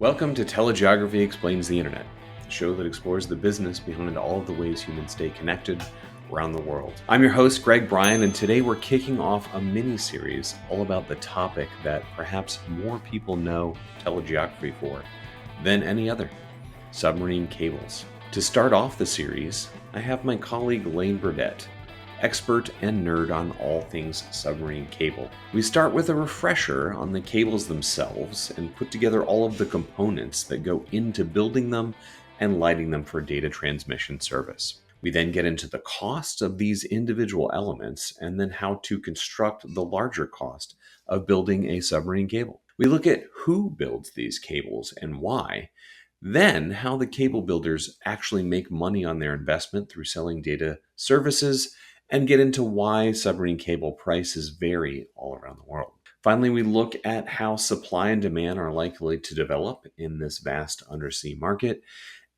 Welcome to TeleGeography Explains the Internet, the show that explores the business behind all of the ways humans stay connected around the world. I'm your host, Greg Bryan, and today we're kicking off a mini-series all about the topic that perhaps more people know telegeography for than any other: submarine cables. To start off the series, I have my colleague Lane Burdette, expert and nerd on all things submarine cable. We start with a refresher on the cables themselves and put together all of the components that go into building them and lighting them for data transmission service. We then get into the cost of these individual elements and then how to construct the larger cost of building a submarine cable. We look at who builds these cables and why, then how the cable builders actually make money on their investment through selling data services, and get into why submarine cable prices vary all around the world. Finally, we look at how supply and demand are likely to develop in this vast undersea market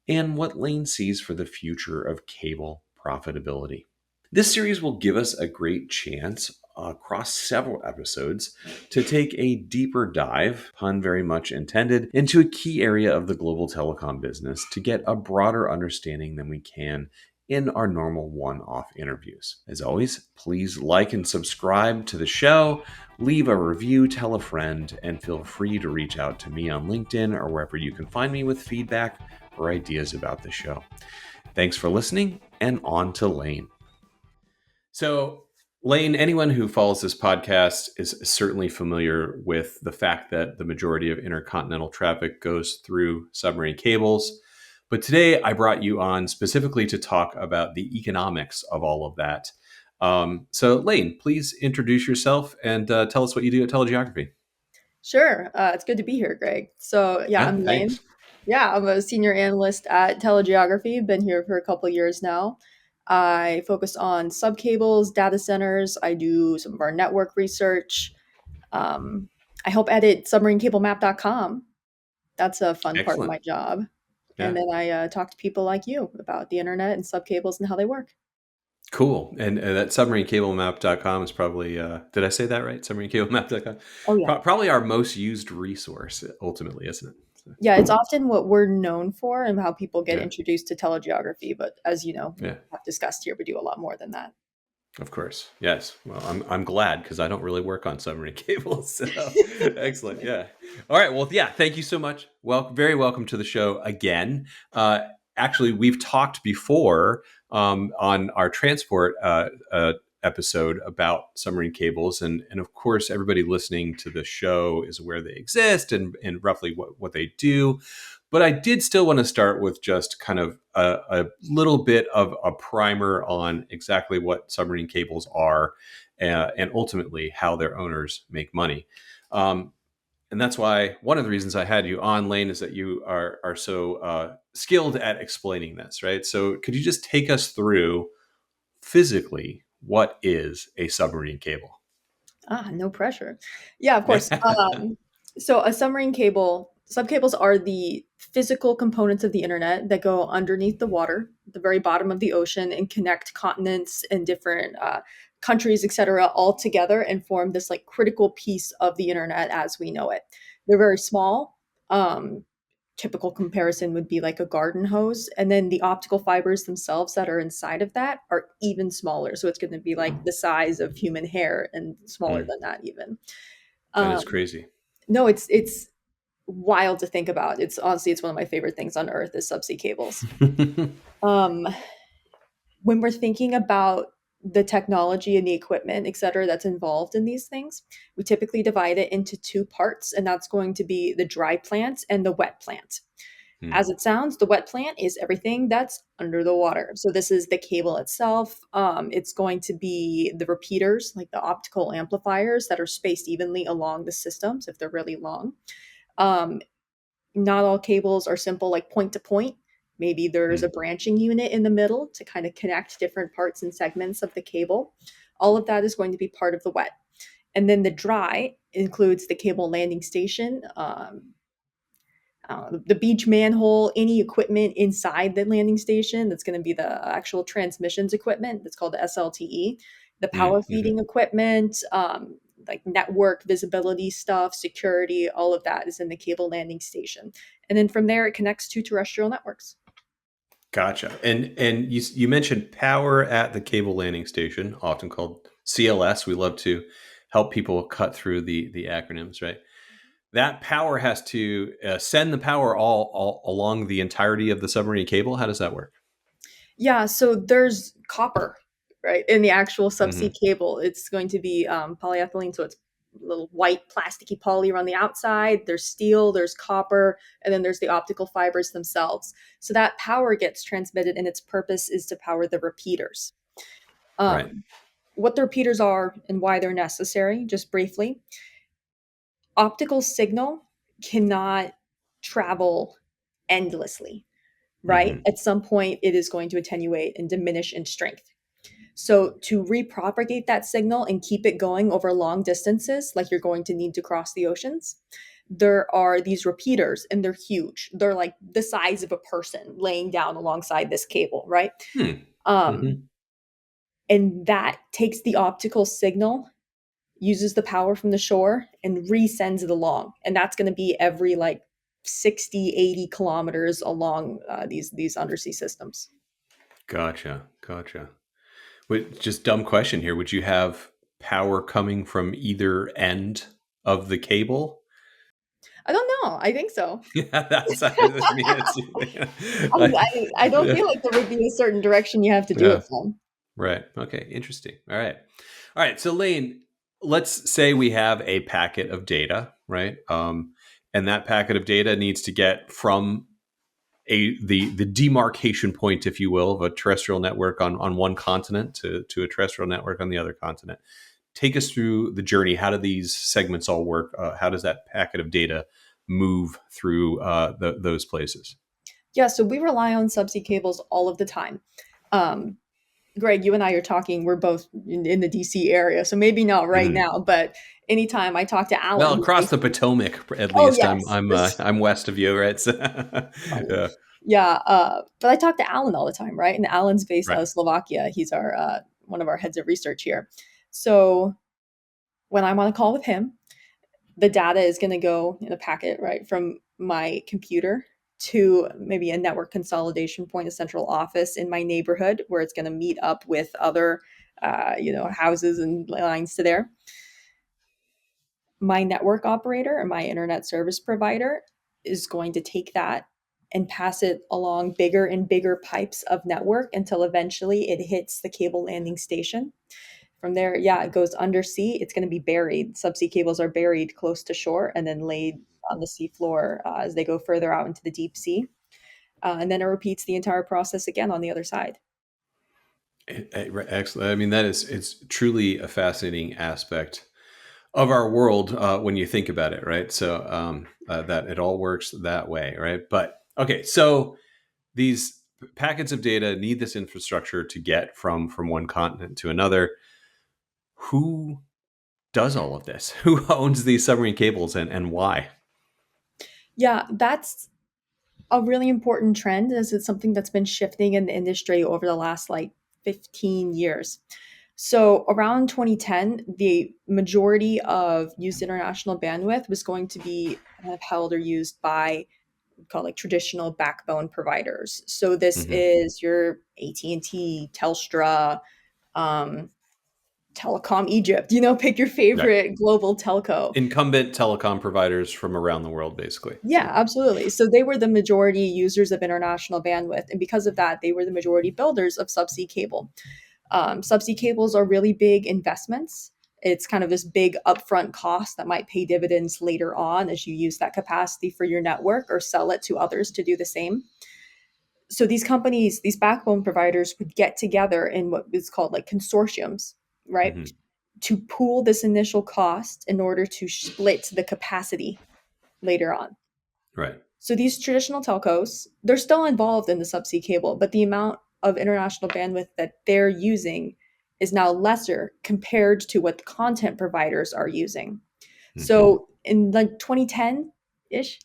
and what Lane sees for the future of cable profitability. This series will give us a great chance across several episodes to take a deeper dive, pun very much intended, into a key area of the global telecom business to get a broader understanding than we can in our normal one-off interviews. As always, please like and subscribe to the show, leave a review, tell a friend, and feel free to reach out to me on LinkedIn or wherever you can find me with feedback or ideas about the show. Thanks for listening, and on to Lane. So, Lane, anyone who follows this podcast is certainly familiar with the fact that the majority of intercontinental traffic goes through submarine cables. But today I brought you on specifically to talk about the economics of all of that. So, Lane, please introduce yourself and tell us what you do at TeleGeography. Sure. It's good to be here, Greg. So, I'm Lane. Thanks. I'm a senior analyst at TeleGeography. Been here for a couple of years now. I focus on subcables, data centers. I do some of our network research. I help edit submarineCableMap.com. That's a fun part of Excellent. my job. And Yeah. then I talk to people like you about the internet and subcables and how they work. Cool. And that submarineCableMap.com is probably, did I say that right? SubmarineCableMap.com. Oh, yeah. Probably our most used resource, ultimately, isn't it? So, Yeah, it's often what we're known for and how people get yeah. introduced to telegeography. But as you know, we Yeah. have discussed here, we do a lot more than that. Of course. Yes. Well, I'm glad because I don't really work on submarine cables. So excellent. Yeah. All right. Well, yeah. Thank you so much. Well, very welcome to the show again. Actually, we've talked before on our transport episode about submarine cables, and of course, everybody listening to the show is aware they exist and roughly what they do. But I did still want to start with just kind of a little bit of a primer on exactly what submarine cables are and ultimately how their owners make money. And that's why one of the reasons I had you on, Lane, is that you are so skilled at explaining this, right? So could you just take us through physically what is a submarine cable? No pressure. Yeah, of course. So a submarine cable, subcables are the physical components of the internet that go underneath the water, at the very bottom of the ocean, and connect continents and different countries, etc., all together and form this like critical piece of the internet as we know it. They're very small. Typical comparison would be like a garden hose, and then the optical fibers themselves that are inside of that are even smaller, so it's going to be like the size of human hair and smaller Mm, than that even. that is um crazy. no, it's wild to think about. It's honestly, it's one of my favorite things on earth is subsea cables. um when we're thinking about the technology and the equipment, et cetera, that's involved in these things, we typically divide it into two parts, and that's going to be the dry plant and the wet plant. Mm, As it sounds, the wet plant is everything that's under the water. So this is the cable itself. It's going to be the repeaters, like the optical amplifiers that are spaced evenly along the systems if they're really long. Um, Not all cables are simple, like point to point. Maybe there's a mm, branching unit in the middle to kind of connect different parts and segments of the cable. All of that is going to be part of the wet. And then the dry includes the cable landing station, the beach manhole, any equipment inside the landing station that's going to be the actual transmissions equipment that's called the SLTE, the power mm, mhm. feeding equipment, like network visibility stuff, security, all of that is in the cable landing station. And then from there, it connects to terrestrial networks. Gotcha. And you mentioned power at the cable landing station, often called CLS. We love to help people cut through the acronyms, right? That power has to send the power all along the entirety of the submarine cable. How does that work? Yeah, so there's copper, right, in the actual subsea Hmm. cable. It's going to be polyethylene, so it's a little white plasticky poly around the outside. There's steel, there's copper, and then there's the optical fibers themselves. So that power gets transmitted, and its purpose is to power the repeaters. Right. Um, what the repeaters are and why they're necessary, just briefly. Optical signal cannot travel endlessly, right? Hmm. At some point, it is going to attenuate and diminish in strength. So, to repropagate that signal and keep it going over long distances, like you're going to need to cross the oceans, there are these repeaters and they're huge. They're like the size of a person laying down alongside this cable, right? Hmm. Um, Hmm. and that takes the optical signal, uses the power from the shore, and resends it along. And that's going to be every like 60, 80 kilometers along these undersea systems. Gotcha. Gotcha. Wait, just dumb question here. Would you have power coming from either end of the cable? I don't know. I think so. Yeah, I mean, I don't feel like there would be a certain direction you have to do yeah. it from. Right. Okay. Interesting. All right. All right. So, Lane, let's say we have a packet of data, right? And that packet of data needs to get from the demarcation point, if you will, of a terrestrial network on one continent to a terrestrial network on the other continent. Take us through the journey. How do these segments all work? How does that packet of data move through those places? Yeah, so we rely on subsea cables all of the time. Um, Greg, you and I are talking. We're both in the DC area, so maybe not right Mhm. now, but anytime I talk to Well, Alan, who's across based, the Potomac, at oh least, yes, this I'm west of you, right? So, funny. yeah, Yeah, but I talk to Alan all the time, right? And Alan's based out right. of Slovakia. He's our one of our heads of research here. So when I'm on a call with him, the data is going to go in a packet, right, from my computer to maybe a network consolidation point, a central office in my neighborhood where it's going to meet up with other, houses and lines to there. My network operator or my internet service provider is going to take that and pass it along bigger and bigger pipes of network until eventually it hits the cable landing station. From there, yeah, it goes undersea. It's going to be buried. Subsea cables are buried close to shore and then laid on the seafloor as they go further out into the deep sea. And then it repeats the entire process again on the other side. Excellent. I mean, it's truly a fascinating aspect of our world when you think about it, right? So that it all works that way, right? But okay, so these packets of data need this infrastructure to get from one continent to another. Who does all of this? Who owns these submarine cables and why? Yeah, that's a really important trend as it's something that's been shifting in the industry over the last like 15 years. So around 2010, the majority of used international bandwidth was going to be kind of held or used by called like traditional backbone providers. So this Hmm. is your AT&T, Telstra, um, Telecom Egypt, pick your Right. favorite global telco. Incumbent telecom providers from around the world, basically. Yeah, So, absolutely. So they were the majority users of international bandwidth. And because of that, they were the majority builders of subsea cable. Subsea cables are really big investments. It's kind of this big upfront cost that might pay dividends later on as you use that capacity for your network or sell it to others to do the same. So these companies, these backbone providers would get together in what is called like consortiums, right? mhm. To pool this initial cost in order to split the capacity later on. Right. So these traditional telcos, they're still involved in the subsea cable, but the amount of international bandwidth that they're using is now lesser compared to what the content providers are using. Hmm. So in like 2010 ish,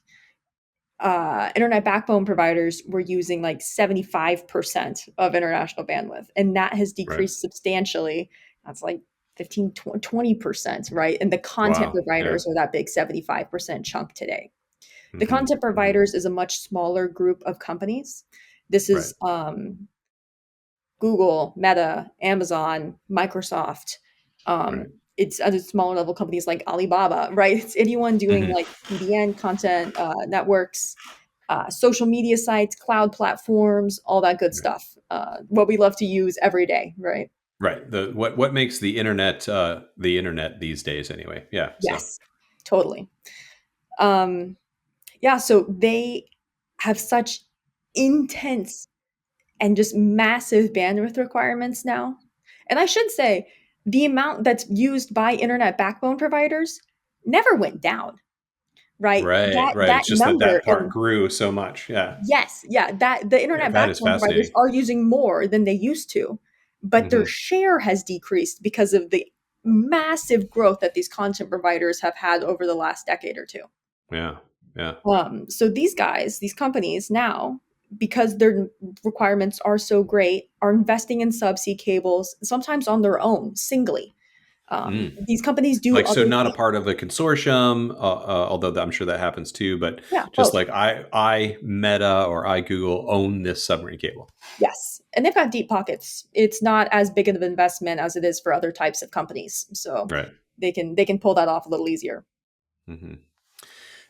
internet backbone providers were using like 75% of international bandwidth, and that has Right. decreased substantially. That's like 15, 20%, right? And the content Wow. Yeah. providers are that big 75% chunk today. The Hmm. content Hmm. providers is a much smaller group of companies. This Right. is Google, Meta, Amazon, Microsoft. Um, Right. it's other smaller level companies like Alibaba, right? It's anyone doing Hmm. like CDN content, networks, social media sites, cloud platforms, all that good Right. stuff. What we love to use every day, right? Right. What makes the internet these days anyway. Yeah. So Yes, totally. Um, yeah, so they have such intense and just massive bandwidth requirements now. And I should say, the amount that's used by internet backbone providers never went down, right? right. Right. That It's just that number that part and grew so much. Yeah. yes, yeah, that the Yeah. internet That is backbone providers fascinating. are using more than they used to, but their Hmm. share has decreased because of the massive growth that these content providers have had over the last decade or two. Yeah. Yeah. So these guys, these companies now, because their requirements are so great, are investing in subsea cables, sometimes on their own, singly. Mm. These companies do Like, so other not a things. part of a consortium, although I'm sure that happens too, but Yeah, just both. like I Meta or I Google own this submarine cable. Yes. And they've got deep pockets. It's not as big of an investment as it is for other types of companies. So Right. they can pull that off a little easier. Hmm.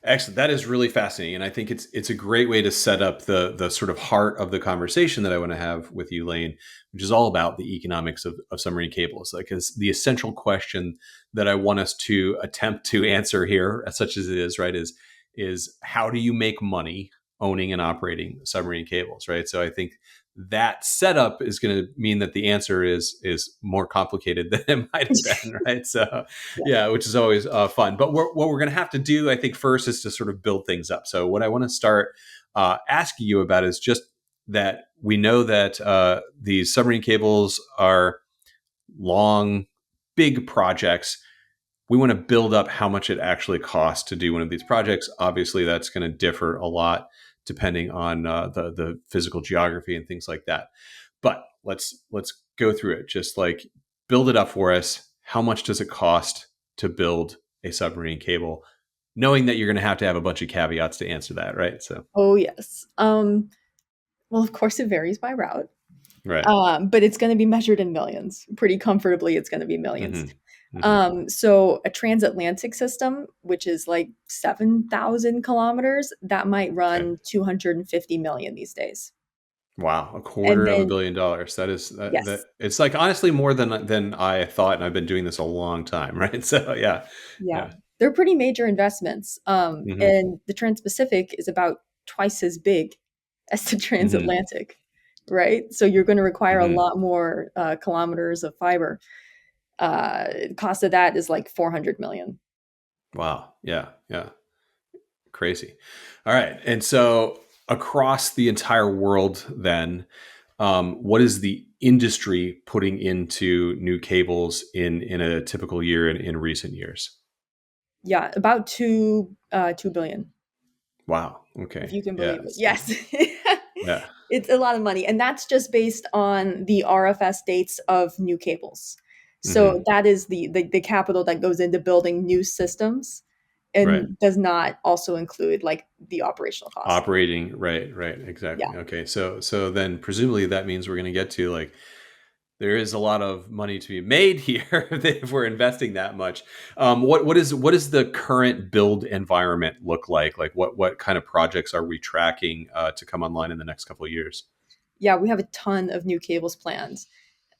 Excellent. That is really fascinating, and I think it's a great way to set up the sort of heart of the conversation that I want to have with you, Lane, which is all about the economics of submarine cables. Like, is the essential question that I want us to attempt to answer here, such as it is, right? Is how do you make money owning and operating submarine cables, right? So I think that setup is going to mean that the answer is more complicated than it might have been, right? So Yeah. yeah, which is always fun. But what we're going to have to do, I think, first is to sort of build things up. So what I want to start asking you about is just that we know that these submarine cables are long, big projects. We want to build up how much it actually costs to do one of these projects. Obviously, that's going to differ a lot depending on the physical geography and things like that. But let's go through it. Just like build it up for us. How much does it cost to build a submarine cable? Knowing that you're going to have a bunch of caveats to answer that, right? So, Oh yes. Well, of course it varies by route. right. But it's going to be measured in millions. Pretty comfortably, it's going to be millions. Hmm. Hmm. So a transatlantic system, which is like 7,000 kilometers, that might Okay. run 250 million these days. Wow, a And quarter of a then, billion dollars. That is that yes, it's like honestly more than I thought, and I've been doing this a long time, right? So yeah, yeah, yeah. they're pretty major investments. Hmm. And the Trans-Pacific is about twice as big as the Hmm. transatlantic, right? So you're going to require a Hmm. lot more kilometers of fiber. The cost of that is like 400 million. Wow. Yeah. Yeah. Crazy. All right. And so across the entire world, then, what is the industry putting into new cables in a typical year in recent years? Yeah, about 2 billion, Wow. if Okay. you can Yeah. believe it. So Yes. yeah. It's a lot of money, and that's just based on the RFS dates of new cables. So Hmm. that is the capital that goes into building new systems Right. and does not also include like the operational cost. Operating. Right. Right. Yeah. Exactly. Okay. So then presumably that means we're going to get to like there is a lot of money to be made here if we're investing that much. What is the current build environment look like? Like what kind of projects are we tracking to come online in the next couple of years? Yeah, we have a ton of new cables planned.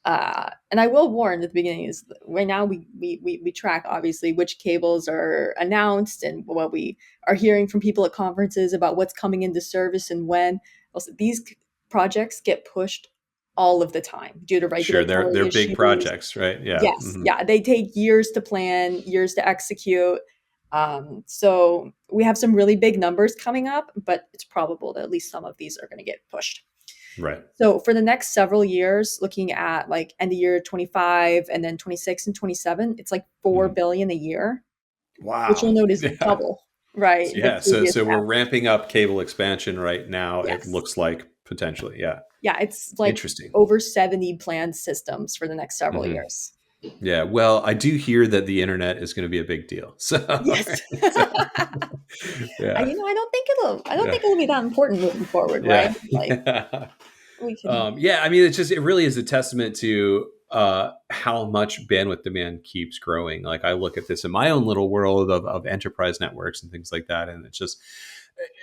And I will warn at the beginning is right now we track obviously which cables are announced and what we are hearing from people at conferences about what's coming into service and when. Also, these projects get pushed all of the time due to Sure, they're regulatory big issues. projects, right? Yeah. Yes, Hmm. yeah, they take years to plan, years to execute. So we have some really big numbers coming up, but it's probable that at least some of these are going to get pushed. Right. So for the next several years, looking at like end of year 25 and then 26 and 27, it's like 4 Hmm. billion a year, which Wow. you'll note is Yeah. double, right? The Yeah. So previous so we're average. ramping up cable expansion right now. It Yes. looks like potentially. Yeah. Yeah, it's like Interesting. over 70 planned systems for the next several Hmm. years. Yeah. Well, I do hear that the internet is going to be a big deal. So, Yes. so yeah, I don't think I don't yeah, think it'll be that important moving forward, right? yeah, Like yeah. we can, Yeah. I mean, it really is a testament to how much bandwidth demand keeps growing. Like I look at this in my own little world of enterprise networks and things like that, and it's just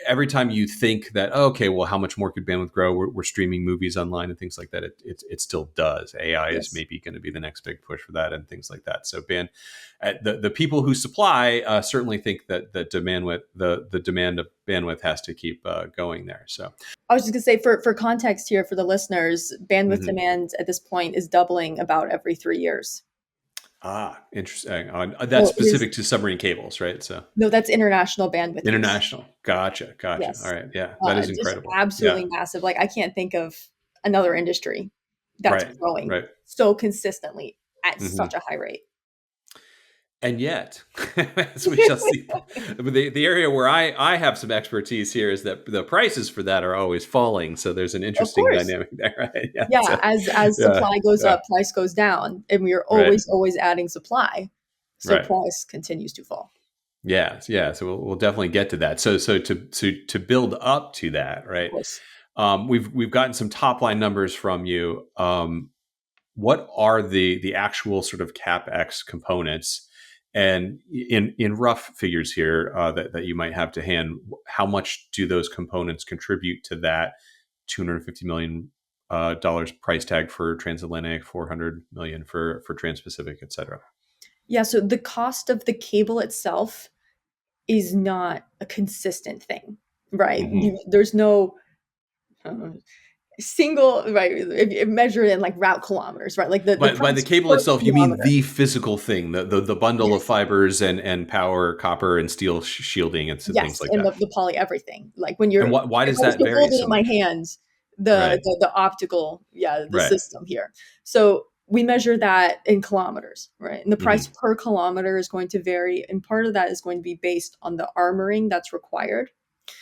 every time you think that, oh, okay, well, how much more could bandwidth grow? We're streaming movies online and things like that. It still does. AI is yes. maybe going to be the next big push for that and things like that. So the people who supply certainly think that the demand of bandwidth has to keep going there. So I was just gonna say for context here for the listeners, bandwidth mhm. demand at this point is doubling about every 3 years. Interesting. That's So it is specific to submarine cables, right? So no, that's international bandwidth use. international. Gotcha. All Yes. right. Yeah, that is Just incredible. Yeah. absolutely massive. Like I can't think of another industry that's Right. growing Right. so consistently at such Hmm. a high rate. And yet, as we shall see, the area where I have some expertise here is that the prices for that are always falling. So there's an Of interesting course. dynamic there, right? Yeah. Yeah, So, as yeah. supply goes Yeah. up, price goes down, and we are Right. always adding supply, so Right. price continues to fall. Yeah. Yeah. So we'll definitely get to that. So to build up to that, Of right? course. We've gotten some top line numbers from you. What are the actual sort of capex components, and in rough figures here that you might have to hand, how much do those components contribute to that $250 million dollars price tag for transatlantic, 400 million for transpacific, et cetera? Yeah, so the cost of the cable itself is not a consistent thing, right? Hmm. There's no uh, single right if measured in like route kilometers, right? Like the By the price cable per itself, you mean kilometer. the physical thing, the bundle of Yes. fibers and power, copper and steel shielding and things Yes, like and that. the poly everything. Like when And you're why if does I was that to vary hold it so in my much? hands, Right. the optical, yeah, the Right. system here. So we measure that in kilometers, right? And the price Hmm. per kilometer is going to vary, and part of that is going to be based on the armoring that's required.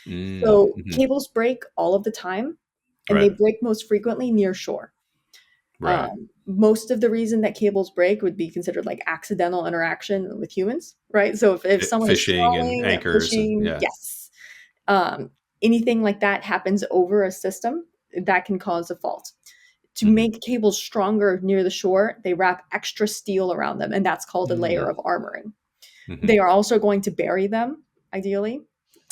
So Mm-hmm. cables break all of the time, and they Right. break most frequently near shore. Right. Most of the reason that cables break would be considered like accidental interaction with humans, right? So if someone is Fishing and trawling, anchors and fishing, yeah. yes, anything like that happens over a system that can cause a fault. To Hmm. make cables stronger near the shore, they wrap extra steel around them, and that's called a layer of armoring. Mm-hmm. They are also going to bury them, ideally,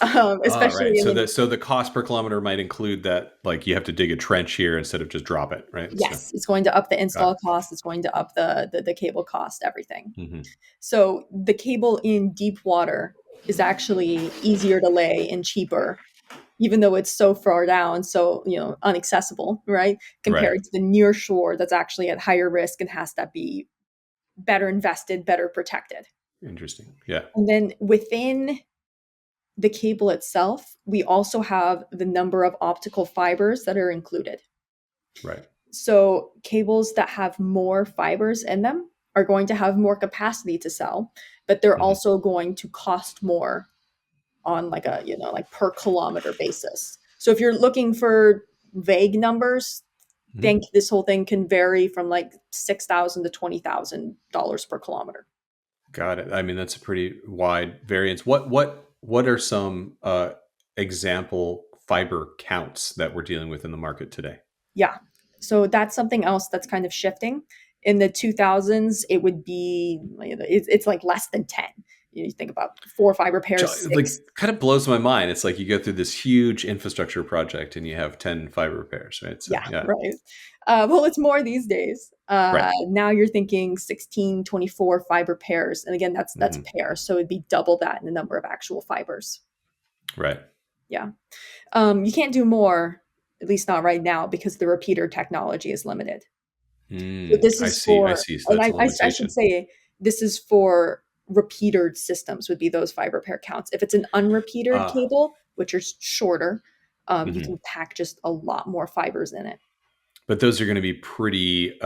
All right. especially in the So the cost per kilometer might include that, like you have to dig a trench here instead of just drop it, right? So yes, it's going to up the got install cost. It's going to up the cable cost, everything. it. Hmm. So the cable in deep water is actually easier to lay and cheaper, even though it's so far down, so unaccessible, right? Right. Compared to the near shore that's actually at higher risk and has to be better invested, better protected. Interesting. Yeah. And then within the cable itself, we also have the number of optical fibers that are included. Right. So cables that have more fibers in them are going to have more capacity to sell, but they're Hmm. also going to cost more on like a like per kilometer basis. So if you're looking for vague numbers, Hmm. think this whole thing can vary from like 6,000 to $20,000 per kilometer. Got it. I mean, that's a pretty wide variance. What are some example fiber counts that we're dealing with in the market today? Yeah. So that's something else that's kind of shifting. In the 2000s, it would be it's like less than 10. You think about four fiber Which pairs, like six. kind of blows my mind. It's like you go through this huge infrastructure project and you have 10 fiber pairs, right? So Yeah, yeah. right. Well, it's more these days. Right. Now you're thinking 16, 24 fiber pairs. And again, that's Hmm. pairs. So it'd be double that in the number of actual fibers. Right. Yeah. You can't do more, at least not right now, because the repeater technology is limited. So this I is see. I for, see. So and that's a I should limitation. say, this is for repeatered systems, would be those fiber pair counts. If it's an unrepeatered Uh, cable, which is shorter, you mhm. can pack just a lot more fibers in it. But those are going to be pretty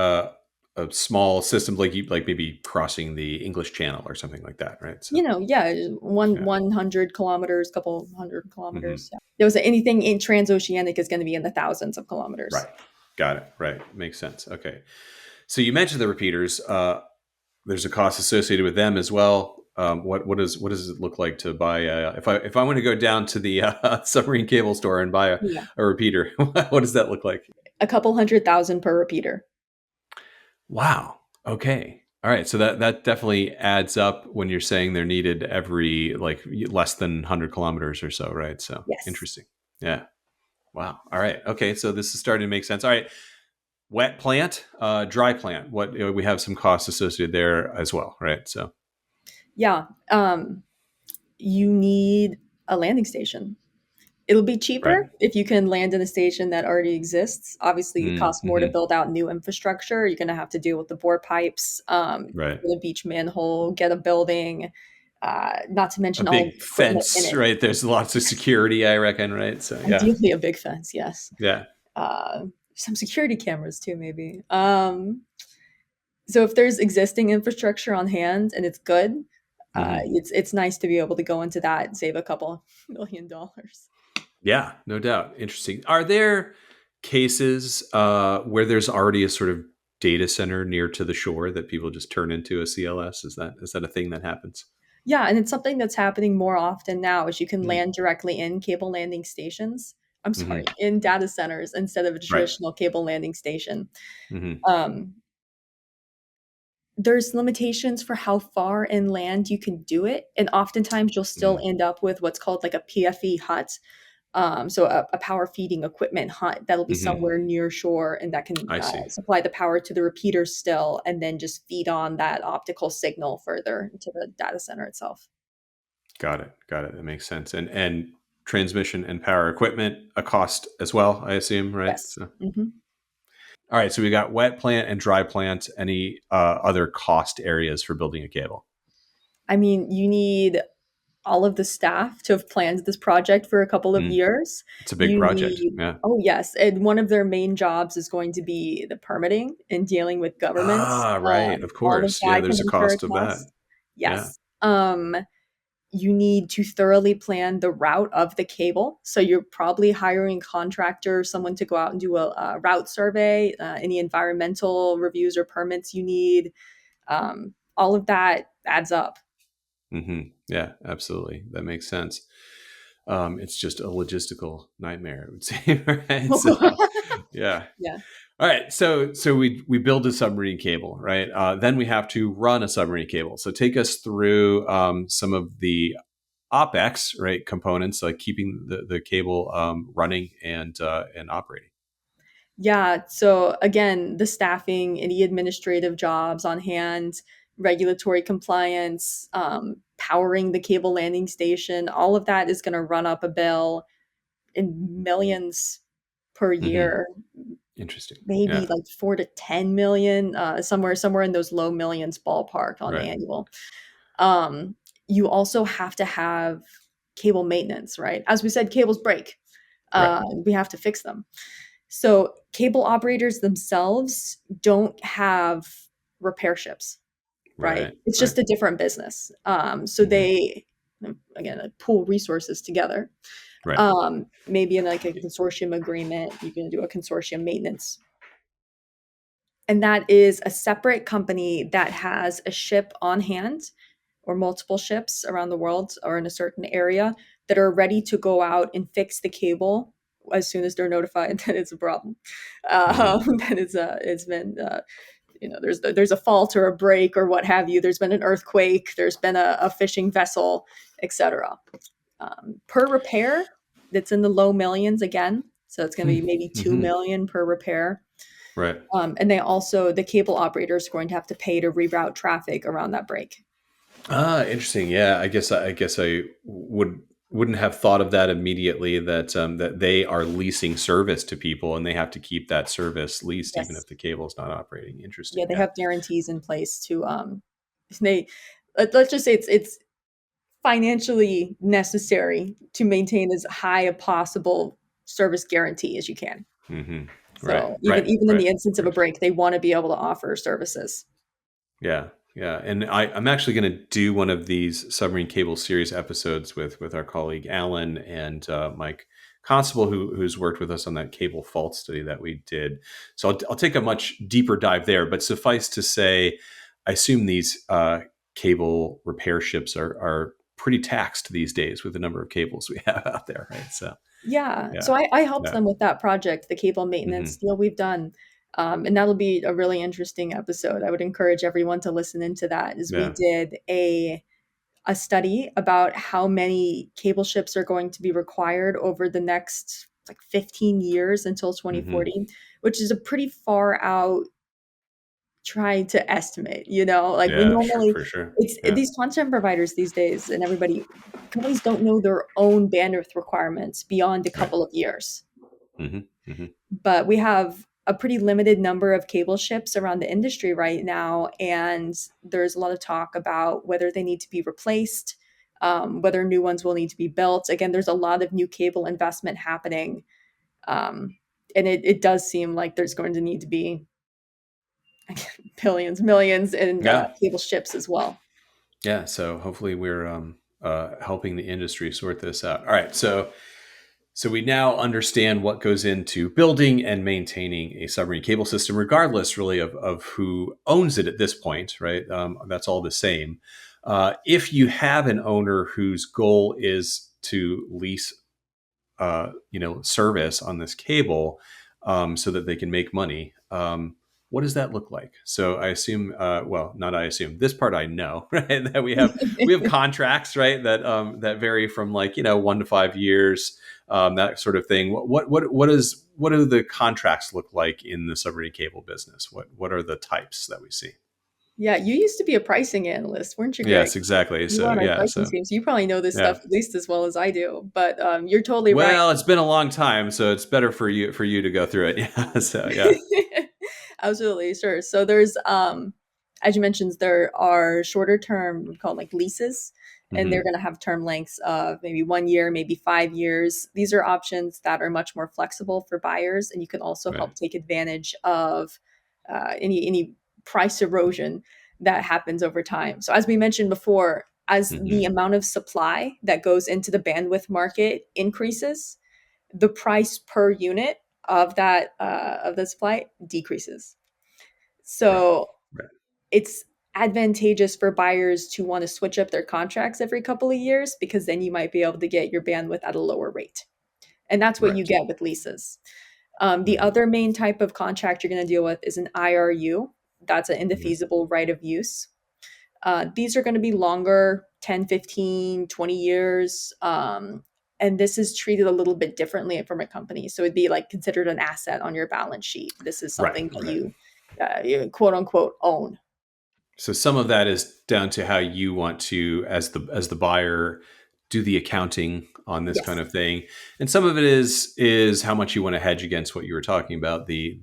small systems, like maybe crossing the English Channel or something like that, right? So Yeah, yeah. 100 kilometers, couple hundred Hmm. kilometers. Yeah. There was anything in transoceanic is going to be in the thousands of kilometers. Right. Got it. Right. Makes sense. Okay. So you mentioned the repeaters. there's a cost associated with them as well. What does it look like to buy if I want to go down to the submarine cable store and buy Yeah. a repeater? What does that look like? A couple 100,000 per repeater. Wow. Okay. All right. So that definitely adds up when you're saying they're needed every like less than 100 kilometers or so, right? So Yes. interesting. Yeah. Wow. All right. Okay. So this is starting to make sense. All right. Wet plant, dry plant. We have some costs associated there as well, right? So. Yeah. You need a landing station. It'll be Right. cheaper if you can land in a station that already exists. Obviously, it costs more to Mm-hmm. build out new infrastructure. You're going to have to deal with the bore pipes, Right. get a beach manhole, get a building, not to A mention all big the equipment in fence, it. right? There's lots of security, I reckon, right? So yeah. Ideally, a big fence, yes. Yeah. Uh, some security cameras too, maybe. So if there's existing infrastructure on hand and it's good, Mm-hmm. it's nice to be able to go into that and save a couple $1 million. Yeah, no doubt. Interesting. Are there cases where there's already a sort of data center near to the shore that people just turn into a CLS? Is that a thing that happens? Yeah, and it's something that's happening more often now is you can Mm. land directly in cable landing stations. I'm sorry, Mm-hmm. in data centers instead of a Right. traditional cable landing station. Mm-hmm. Um, there's limitations for how far inland you can do it, and oftentimes you'll still Mm. end up with what's called like a PFE hut, so a power feeding equipment hut that'll be Mm-hmm. somewhere near shore and that can I see. supply the power to the repeater still, and then just feed on that optical signal further into the data center itself. Got it. Got it. That makes sense. And transmission and power equipment a cost as well, I assume, right? Yes. So Hmm. all right. So we got wet plant and dry plant. Any other cost areas for building a cable? I mean, you need all of the staff to have planned this project for a couple of Mm. years. It's a big You project. need, Yeah. oh, yes. And one of their main jobs is going to be the permitting and dealing with governments. Ah, right. Of All of course. Yeah, that can there's a incur cost of that. costs. Yeah. Yes. You need to thoroughly plan the route of the cable. So you're probably hiring a contractor, someone to go out and do a route survey, any environmental reviews or permits you need. All of that adds up. Yeah, absolutely. That makes sense. It's just a logistical nightmare, I would say, right? So, yeah. Yeah. All right. So we build a submarine cable, right? Then we have to run a submarine cable. So take us through some of the OpEx, right, components like keeping the cable running and operating. Yeah. So again, the staffing, any administrative jobs on hand, regulatory compliance, powering the cable landing station, all of that is going to run up a bill in millions per Hmm. year, Interesting. maybe Yeah. like 4 to 10 million, somewhere in those low millions ballpark on the Right. annual. Um, you also have to have cable maintenance, right? As we said, cables break. Right. We have to fix them. So cable operators themselves don't have repair ships, right? Right. It's Right. just a different business. So Hmm. they, again, pool resources together. Right. Maybe in like a consortium agreement, you can do a consortium maintenance. And that is a separate company that has a ship on hand or multiple ships around the world or in a certain area that are ready to go out and fix the cable as soon as they're notified that it's a problem. Hmm. That it's been there's a fault or a break or what have you. There's been an earthquake. There's been a fishing vessel, etc. Per repair, that's in the low millions again. So it's going to be maybe two Hmm. million per repair. Right. And the cable operator is going to have to pay to reroute traffic around that break. Ah, interesting. Yeah, I guess I wouldn't have thought of that immediately. That they are leasing service to people, and they have to keep that service leased, even Yes. if the cable is not operating. Yeah, Interesting. they Yeah. have guarantees in place to they let's just say it's financially necessary to maintain as high a possible service guarantee as you can. Hmm. Right. So even Right. even in Right. the Of instance of a course. break, they want to be able to offer services. Yeah. Yeah. And I'm actually going to do one of these submarine cable series episodes with our colleague Alan and Mike Constable, who's worked with us on that cable fault study that we did. So I'll take a much deeper dive there. But suffice to say, I assume these cable repair ships are pretty taxed these days with the number of cables we have out there, right? So Yeah. yeah, So I helped yeah, them with that project, the cable maintenance hmm deal we've done. And that'll be a really interesting episode. I would encourage everyone to listen into that as we yeah, did a study about how many cable ships are going to be required over the next like 15 years until hmm 2040, which is a pretty far out try to estimate, like we yeah, sure, normally for sure, it's yeah, these content providers these days and everybody companies don't know their own bandwidth requirements beyond a right, couple of years. hmm hmm But we have a pretty limited number of cable ships around the industry right now, and there's a lot of talk about whether they need to be replaced, whether new ones will need to be built. Again, there's a lot of new cable investment happening, um, and it does seem like there's going to need to be billions, millions in yeah, cable ships as well. yeah. So hopefully we're helping the industry sort this out. All right, so we now understand what goes into building and maintaining a submarine cable system, regardless really of who owns it at this point, right? That's all the same. If you have an owner whose goal is to lease, service on this cable, so that they can make money. What does that look like? So I assume, well, not I assume. This part I know, right? That we have contracts, right? That vary from 1 to 5 years, that sort of thing. What do the contracts look like in the submarine cable business? What are the types that we see? Yeah, you used to be a pricing analyst, weren't you, Greg? Yes, exactly. You were So on our yeah, pricing so team, so you probably know this yeah. stuff at least as well as I do. But you're totally right. Well, it's been a long time, so it's better for you to go through it. Yeah. So yeah. Absolutely, sure. So there's as you mentioned, there are shorter term we call like leases, and they're hmm going to have term lengths of maybe 1 year, maybe 5 years. These are options that are much more flexible for buyers, and you can also Right. help take advantage of any price erosion that happens over time. So as we mentioned before, as the hmm amount of supply that goes into the bandwidth market increases, the price per unit of the supply decreases. Right. So Right. it's advantageous for buyers to want to switch up their contracts every couple of years because then you might be able to get your bandwidth at a lower rate. And that's what you Right. get with leases. The hmm other main type of contract you're going to deal with is an IRU. That's an hmm indefeasible right of use. These are going to be longer 10, 15, 20 years. And this is treated a little bit differently from a company. So it'd be like considered an asset on your balance sheet. This is Right. something that Right. you quote unquote own. So some of that is down to how you want to, as the buyer, do the accounting on this kind Yes. of thing, and some of it is how much you want to hedge against what you were talking about, the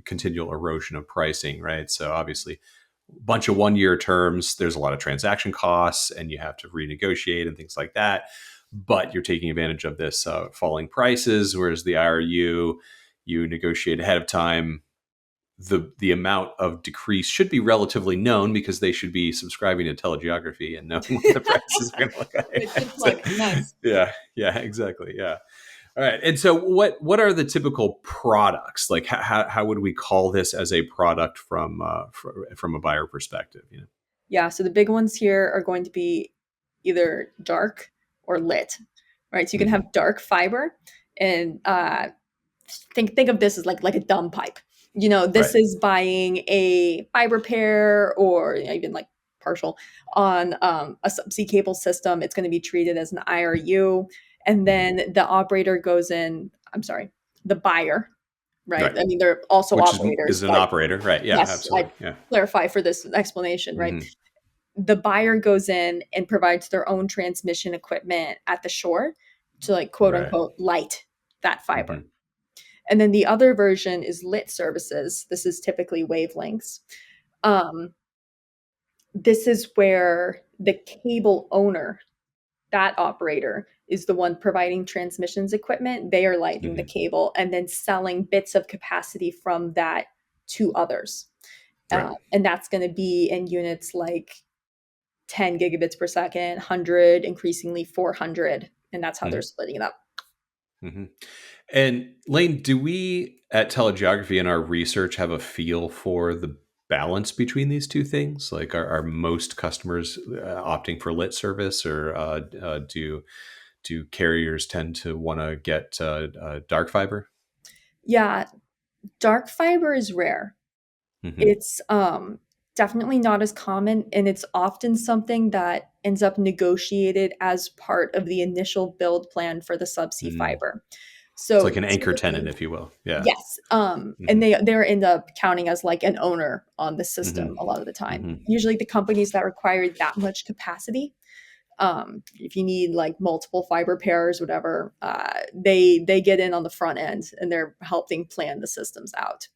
continual erosion of pricing, right? So obviously, a bunch of 1 year terms. There's a lot of transaction costs, and you have to renegotiate and things like that. But you're taking advantage of this falling prices, whereas the IRU, you negotiate ahead of time. The amount of decrease should be relatively known because they should be subscribing to telegeography and knowing what the prices are going to look like. Good So, plug. Nice. yeah, yeah, exactly, yeah. All right, and so what are the typical products? Like how would we call this as a product from a buyer perspective? Yeah. So the big ones here are going to be either dark or lit, right? So you can hmm have dark fiber and think of this as like a dumb pipe. This Right, is buying a fiber pair or even like partial on a subsea cable system. It's going to be treated as an IRU, and hmm then the operator goes in. I'm sorry, the buyer, right? right. I mean, they're also Which operators, is an but operator, right? Yeah, yes, I absolutely. Yeah. clarify for this explanation, right? hmm The buyer goes in and provides their own transmission equipment at the shore to like quote Right. unquote light that fiber. hmm And then the other version is lit services. This is typically wavelengths. Um, this is where the cable owner, that operator, is the one providing transmissions equipment. They are lighting the hmm cable and then selling bits of capacity from that to others. Right. And that's going to be in units like 10 gigabits per second, 100, increasingly 400. And that's how they're hmm splitting it up. hmm And Lane, do we at telegeography in our research have a feel for the balance between these two things? Like, are most customers opting for lit service, or do carriers tend to want to get dark fiber? Yeah, dark fiber is rare. Hmm. It's definitely not as common, and it's often something that ends up negotiated as part of the initial build plan for the subsea Mm. fiber. It's like So an anchor tenant, typically, if you will. Yeah. yes, and Hmm. they're end up counting as like an owner on the system Hmm. a lot of the time. Hmm. Usually, the companies that require that much capacity, if you need like multiple fiber pairs, whatever, they get in on the front end and they're helping plan the systems out.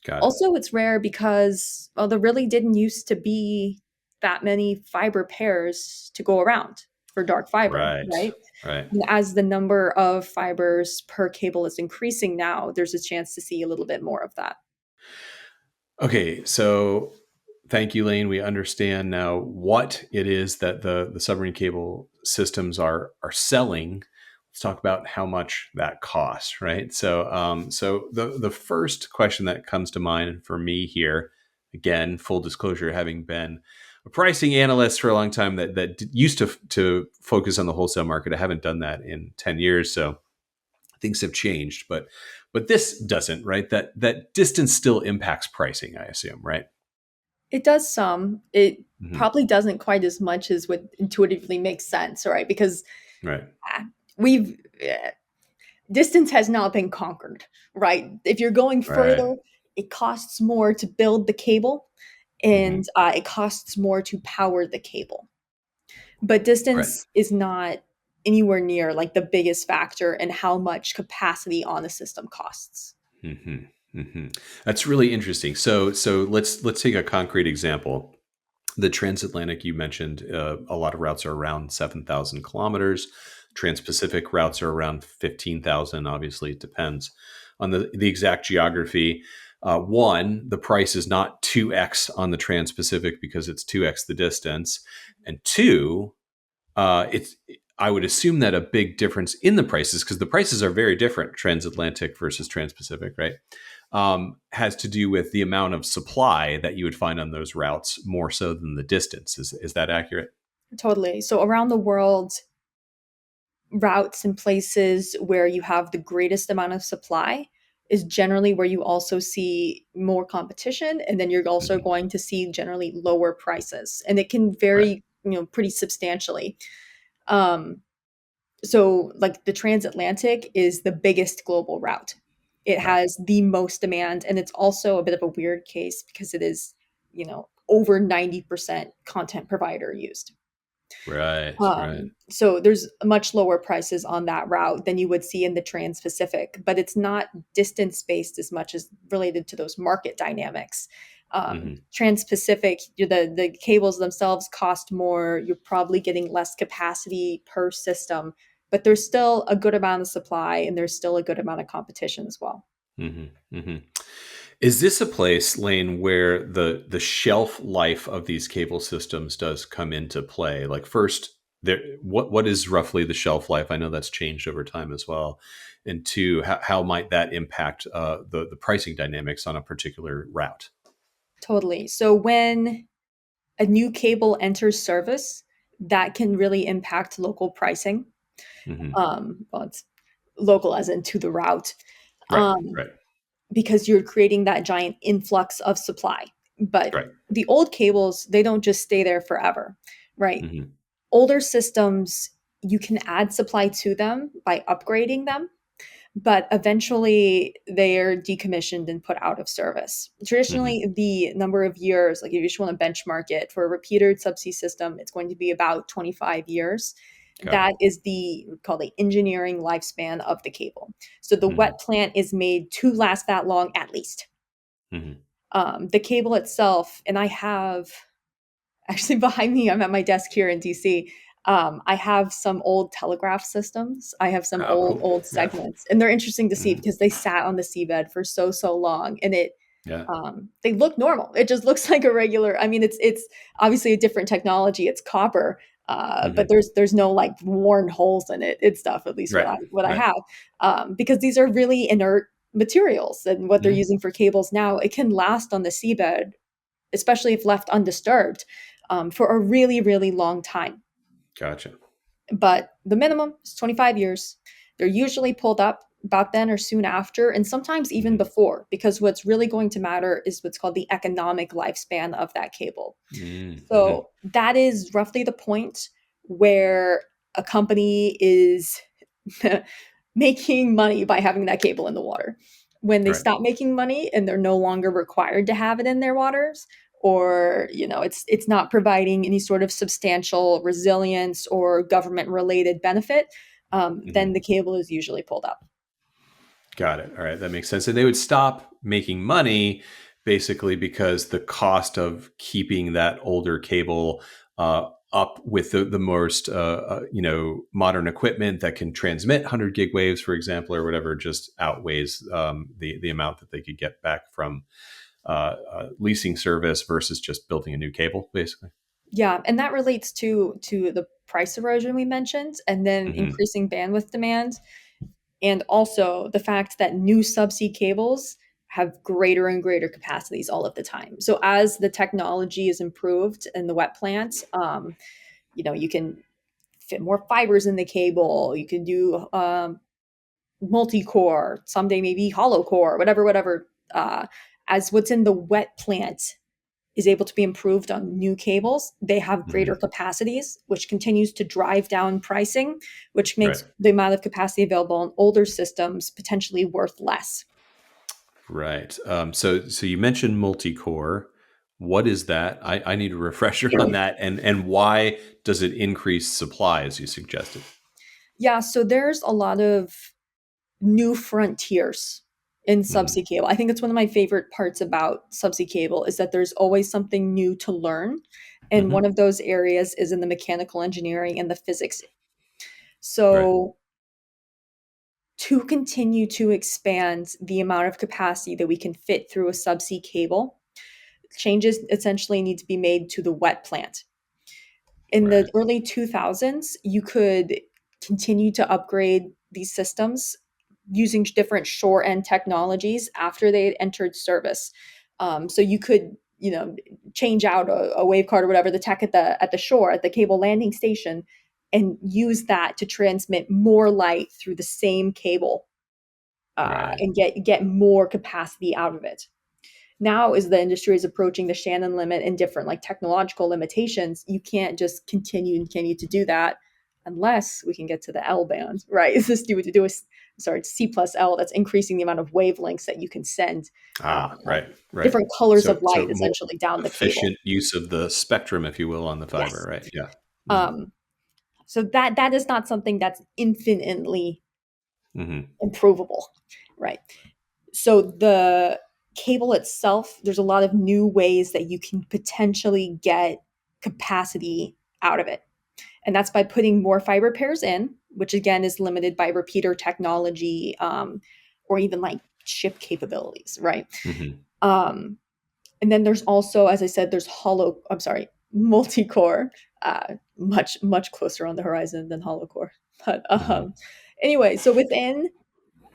Got it. Also, it's rare because, well, there really didn't used to be that many fiber pairs to go around for dark fiber, Right. right? Right. And as the number of fibers per cable is increasing now, there's a chance to see a little bit more of that. Okay, so thank you, Lane. We understand now what it is that the submarine cable systems are selling. Let's talk about how much that costs, right? So the first question that comes to mind for me here, again, full disclosure, having been a pricing analyst for a long time that used to focus on the wholesale market. I haven't done that in 10 years, so things have changed, but this doesn't, right? That distance still impacts pricing, I assume, right? It does some. It Hmm. probably doesn't quite as much as what intuitively makes sense, right? Because Right. ah, we've distance has not been conquered, right? If you're going Right. further, it costs more to build the cable, Hmm. and it costs more to power the cable. But Right. distance is not anywhere near like the biggest factor in how much capacity on the system costs. Hmm. Hmm. That's really interesting. So let's take a concrete example. The transatlantic you mentioned, a lot of routes are around 7,000 kilometers. Trans-Pacific routes are around 15,000. Obviously, it depends on the exact geography. One, the price is not 2x on the Trans-Pacific because it's 2x the distance. And two, it's I would assume that a big difference in the prices, because the prices are very different, transatlantic versus transpacific, right? Has to do with the amount of supply that you would find on those routes more so than the distance. Is that accurate? Totally. So around the world, routes and places where you have the greatest amount of supply is generally where you also see more competition, and then you're also Hmm. going to see generally lower prices, and it can Right. vary, pretty substantially. um, so like the transatlantic is the biggest global route. It Right. has the most demand, and it's also a bit of a weird case because it is, over 90% content provider used. Right. Right. So there's much lower prices on that route than you would see in the Trans-Pacific, but it's not distance based as much as related to those market dynamics. Hmm. Trans-Pacific, the cables themselves cost more. You're probably getting less capacity per system, but there's still a good amount of supply and there's still a good amount of competition as well. Hmm. Hmm. Is this a place, Lane, where the shelf life of these cable systems does come into play? Like, first, what is roughly the shelf life? I know that's changed over time as well. And two, how might that impact the pricing dynamics on a particular route? Totally. So when a new cable enters service, that can really impact local pricing. Hmm. Well, it's local as in to the route, Right. um, Right. because you're creating that giant influx of supply. But Right. the old cables, they don't just stay there forever, right? Hmm. Older systems, you can add supply to them by upgrading them, but eventually they are decommissioned and put out of service. Hmm. Traditionally, the number of years, like if you just want to benchmark it for a repeated subsea system, it's going to be about 25 years. Got it. That is the called the engineering lifespan of the cable. So the Hmm. wet plant is made to last that long at least. Hmm. The cable itself, and I have actually behind me, I'm at my desk here in DC. I have some old telegraph systems. I have some Oh, cool. old Yeah. segments, and they're interesting to see Hmm. because they sat on the seabed for so long, and Yeah. they look normal. It just looks like a regular. I mean, it's obviously a different technology. It's copper, but Hmm. there's no like worn holes in it. It's stuff, at least Right. what I Right. have, because these are really inert materials, and what they're Hmm. using for cables now, it can last on the seabed especially if left undisturbed, for a really, really long time. Gotcha. But the minimum is 25 years. They're usually pulled up about then or soon after, and sometimes even before, because what's really going to matter is what's called the economic lifespan of that cable. Mm-hmm. So that is roughly the point where a company is making money by having that cable in the water. When they Right. stop making money and they're no longer required to have it in their waters, or it's not providing any sort of substantial resilience or government related benefit, then the cable is usually pulled up. Got it. All right. That makes sense. And they would stop making money basically because the cost of keeping that older cable up with the most modern equipment that can transmit 100 gig waves, for example, or whatever, just outweighs the amount that they could get back from leasing service versus just building a new cable, basically. Yeah, and that relates to the price erosion we mentioned, and then Hmm. increasing bandwidth demand, and also the fact that new subsea cables have greater and greater capacities all of the time. So as the technology is improved in the wet plants, you can fit more fibers in the cable. You can do multi-core, someday maybe hollow core, whatever. As what's in the wet plant is able to be improved on new cables, they have Hmm. greater capacities, which continues to drive down pricing, which Right. makes the amount of capacity available on older systems potentially worth less. Right. So you mentioned multi-core. What is that? I need a refresher on that, and why does it increase supply, as you suggested? Yeah, so there's a lot of new frontiers in Hmm. subsea cable. I think it's one of my favorite parts about subsea cable is that there's always something new to learn. And one Hmm. of those areas is in the mechanical engineering and the physics. Right. So to continue to expand the amount of capacity that we can fit through a subsea cable, changes essentially need to be made to the wet plant. In the Right. early 2000s, you could continue to upgrade these systems using different shore end technologies after they had entered service. So you could, change out a wave card or whatever the tech at the shore at the cable landing station, and use that to transmit more light through the same cable, Right. and get more capacity out of it. Now, as the industry is approaching the Shannon limit and different like technological limitations, you can't just continue to do that unless we can get to the L band, right? Is this do a sorry, C plus L, that's increasing the amount of wavelengths that you can send, Right. Right. different colors of So light more essentially down the cable. efficient use of the spectrum, if you will, on the fiber. Yes. Right. Yeah. Hmm. Um, so that is not something that's infinitely Hmm. improvable, right? So the cable itself, there's a lot of new ways that you can potentially get capacity out of it. And that's by putting more fiber pairs in, which again is limited by repeater technology, or even like ship capabilities, right? Hmm. Um, and then there's also, as I said, multi-core, much closer on the horizon than hollow core. But Hmm. anyway, so within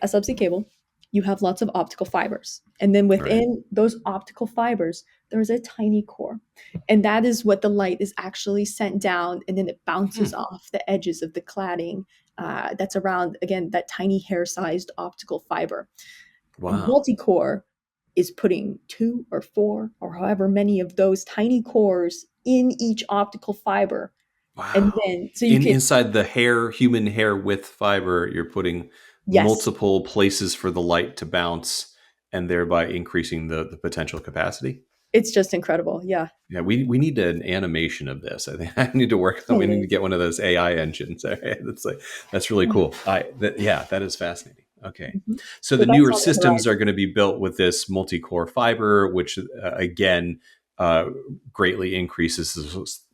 a subsea cable, you have lots of optical fibers. And then Right. within those optical fibers, there's a tiny core. And that is what the light is actually sent down, and then it bounces Hmm. off the edges of the cladding, that's around, again, that tiny hair sized optical fiber. A Wow. multi core is putting two or four or however many of those tiny cores in each optical fiber. And Wow. then, so you can, Inside the human hair width fiber, you're putting yes, multiple places for the light to bounce and thereby increasing the potential capacity. it's just incredible. Yeah, Yeah, we need an animation of this. I think I need to work on. We need totally. to get one of those AI engines. That's really cool. That is fascinating. Okay, Mhm. so So the that's newer on the systems are horizon. going to be built with this multi-core fiber, which again uh, greatly increases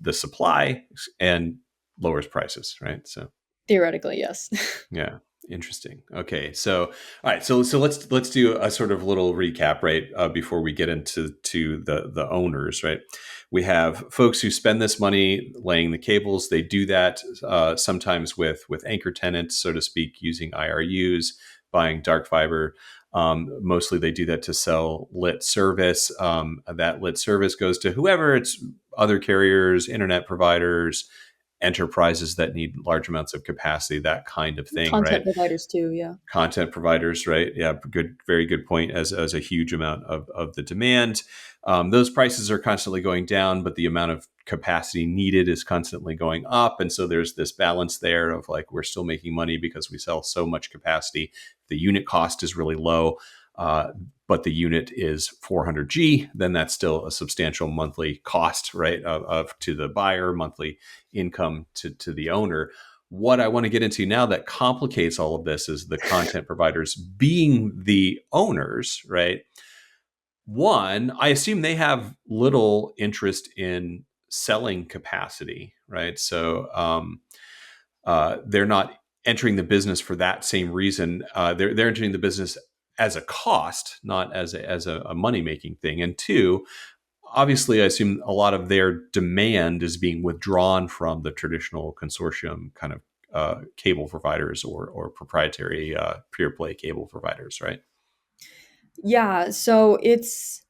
the supply and lowers prices. Right. So Theoretically, yes. yeah, interesting. Okay, so all right, so let's do a sort of little recap, right, before we get into the owners, right? We have folks who spend this money laying the cables. They do that sometimes with anchor tenants, so to speak, using IRUs, buying dark fiber. Mostly they do that to sell lit service. That lit service goes to whoever, it's other carriers, internet providers, enterprises that need large amounts of capacity, that kind of thing, Content right? providers too, yeah. Content providers, right? Yeah, good, very good point. As a huge amount of the demand, those prices are constantly going down, but the amount of capacity needed is constantly going up, and so there's this balance there of like we're still making money because we sell so much capacity. The unit cost is really low, but the unit is 400G. Then that's still a substantial monthly cost, right? Of to the buyer, monthly income to the owner. What I want to get into now that complicates all of this is the content providers being the owners, right? One, I assume they have little interest in selling capacity, right? So they're not entering the business for that same reason. They're entering the business as a cost, not as a money making thing. And two, obviously, I assume a lot of their demand is being withdrawn from the traditional consortium kind of cable providers or proprietary pure play cable providers, right? Yeah, so it's